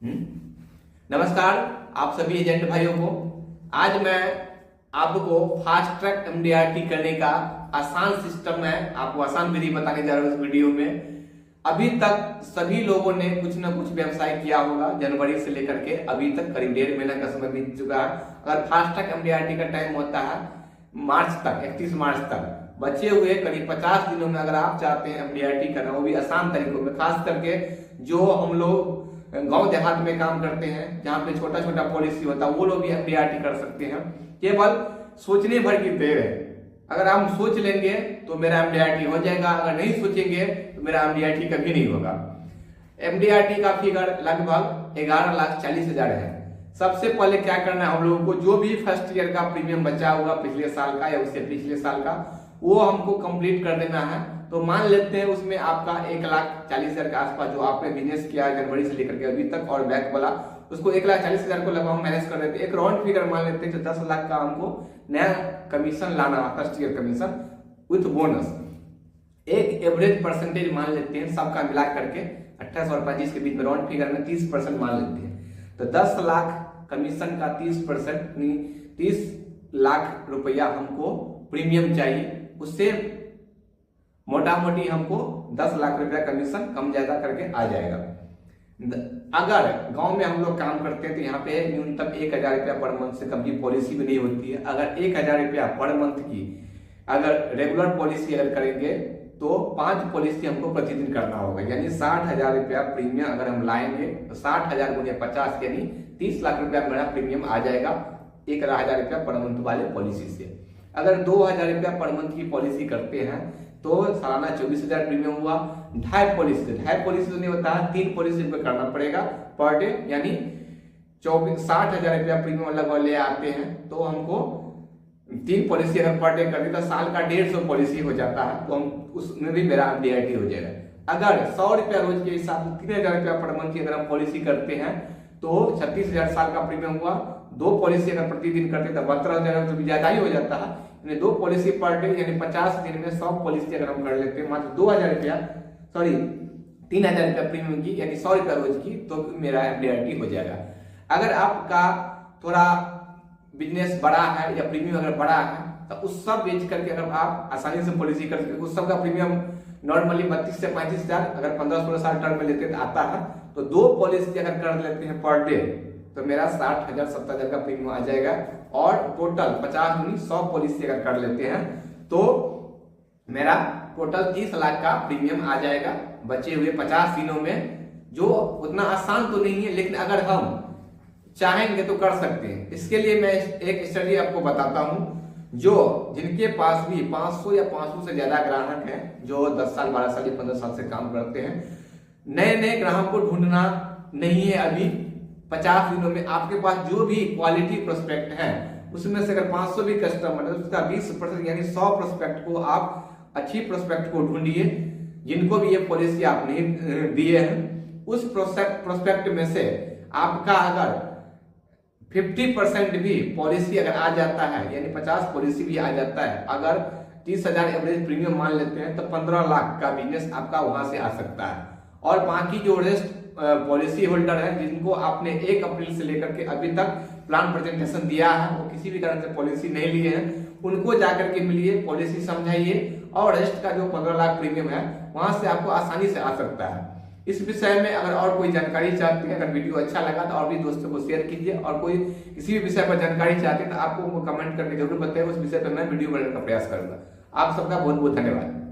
नमस्कार आप सभी एजेंट भाइयों को। आज मैं आपको फास्ट ट्रैक एमडीआरटी करने का आसान सिस्टम है, आपको आसान विधि बताने जा रहा हूं इस वीडियो में। अभी तक सभी लोगों ने कुछ ना कुछ व्यवसाय किया होगा, जनवरी से लेकर के अभी तक करीब 1.5 महीना का समय बीत चुका है। अगर फास्ट ट्रैक एमडीआरटी का टाइम होता है मार्च तक, 31 मार्च तक, बचे हुए करीब 50 दिनों में अगर आप चाहते हैं एमडीआरटी करना, वो भी आसान तरीकों में, खास करके जो हम लोग गांव देहात में काम करते हैं जहां पे छोटा छोटा पॉलिसी होता है, वो लोग भी एमडीआरटी कर सकते हैं। केवल सोचने भर की देर है। अगर हम सोच लेंगे तो मेरा एमडीआरटी हो जाएगा, अगर नहीं सोचेंगे तो मेरा एमडीआरटी कभी नहीं होगा। एमडीआरटी का फिगर लगभग 11,40,000 है। सबसे पहले क्या करना है, हम लोगों को जो भी फर्स्ट ईयर का प्रीमियम बचा होगा पिछले साल का या उससे पिछले साल का, वो हमको कंप्लीट कर देना है। तो मान लेते हैं उसमें आपका 1,40,000 के आसपास जो आपने बिजनेस किया जनवरी से लेकर के अभी तक और बैक वाला, उसको 1,40,000 को लगभग मैनेज कर देते हैं। एक राउंड फिगर मान लेते हैं तो 10 लाख का हमको नया कमीशन लाना है, first year commission with bonus. एक एवरेज परसेंटेज मान लेते हैं सबका मिला करके 28 और 25 के बीच में, राउंड फिगर में 30% मान लेते हैं। तो 10 लाख कमीशन का 30%, 30 लाख रुपया हमको प्रीमियम चाहिए। उससे मोटा मोटी हमको 10 लाख रुपया कमीशन कम ज्यादा करके आ जाएगा। अगर गांव में हम लोग काम करते हैं तो यहाँ पे न्यूनतम 1,000 रुपया पर मंथ से कम की पॉलिसी भी नहीं होती है। अगर 1,000 रुपया पर मंथ की अगर रेगुलर पॉलिसी अगर करेंगे तो 5 पॉलिसी हमको प्रतिदिन करना होगा, यानी 60,000 रुपया प्रीमियम अगर हम लाएंगे तो 60,000 गुने 50 यानी 30 लाख रुपया मेरा प्रीमियम आ जाएगा 1,000 रुपया पर मंथ वाले पॉलिसी से। अगर 2,000 रुपया पर मंथ की पॉलिसी करते हैं तो सालाना 24,000 प्रीमियम हुआ। 2.5 पॉलिसी तो नहीं होता है, 3 पॉलिसी पे करना पड़ेगा पर डे, यानी 60,000 रुपया प्रीमियम लगभग ले आते हैं। तो हमको 3 पॉलिसी अगर पर डे कर दी तो साल का 150 पॉलिसी हो जाता है, तो हम उसमें भी मेरा एमडीआरटी हो जाएगा। अगर 100 रुपया रोज के हिसाब से 3,000 रुपया पर मंथ की अगर हम पॉलिसी करते हैं तो 36,000 साल का प्रीमियम हुआ। 2 पॉलिसी अगर प्रतिदिन करते तो 12,000 तो भी ज्यादा ही हो जाता है। 2 पॉलिसी पर डे यानी 50 दिन में 100 पॉलिसी अगर हम कर लेते हैं मात्र 2,000 रुपया, सॉरी 3,000 रुपया प्रीमियम की, यानी 100 रुपया रोज की, तो मेरा एमडीआरटी हो जाएगा। अगर आपका थोड़ा बिजनेस बड़ा है या प्रीमियम अगर बड़ा है तो उस सब बेच करके अगर आप आसानी से पॉलिसी कर सकते, उस सब का प्रीमियम नॉर्मली 32 से 35,000 अगर 15-16 साल टर्म में लेते तो आता है। तो 2 पॉलिसी अगर कर लेते हैं पर डे तो मेरा 60,000 70,000 का प्रीमियम आ जाएगा। और टोटल 50 दूनी 100 पॉलिसी अगर कर लेते हैं तो मेरा टोटल 30 लाख का प्रीमियम आ जाएगा बचे हुए 50 दिनों में, जो उतना आसान तो नहीं है, लेकिन अगर हम चाहेंगे तो कर सकते हैं। इसके लिए मैं एक स्टडी आपको बताता हूं, जो जिनके पास भी 500 या 500 से ज्यादा ग्राहक हैं, जो 10 साल 12 साल या 15 साल से काम करते हैं, नए नए ग्राहक को ढूंढना नहीं है। अभी 50 दिनों में आपके पास जो भी क्वालिटी प्रोस्पेक्ट है उसमें से अगर 500 भी कस्टमर है तो उसका 20% यानी 100 प्रोस्पेक्ट को आप अच्छी प्रोस्पेक्ट को ढूंढिए, जिनको भी ये पॉलिसी आप नहीं दिए हैं। उस प्रोस्पेक्ट में से आपका अगर 50% भी पॉलिसी अगर आ जाता है, यानी 50 पॉलिसी भी आ जाता है, अगर 30,000 एवरेज प्रीमियम मान लेते हैं तो 15 लाख का बिजनेस आपका वहां से आ सकता है। और बाकी जो रेस्ट पॉलिसी होल्डर है जिनको आपने 1 अप्रैल से लेकर के अभी तक प्लान प्रेजेंटेशन दिया है, वो किसी भी कारण से पॉलिसी नहीं लिए हैं, उनको जाकर के मिलिए, पॉलिसी समझाइए, और रेस्ट का जो 15 लाख प्रीमियम है वहां से आपको आसानी से आ सकता है। इस विषय में अगर और कोई जानकारी चाहते हैं, अगर वीडियो अच्छा लगा तो और भी दोस्तों को शेयर कीजिए, और कोई किसी भी विषय पर जानकारी चाहते हैं तो आपको कमेंट करके जरूर बताइए, उस विषय पर मैं वीडियो बनाने का प्रयास करूंगा। आप सबका बहुत बहुत धन्यवाद।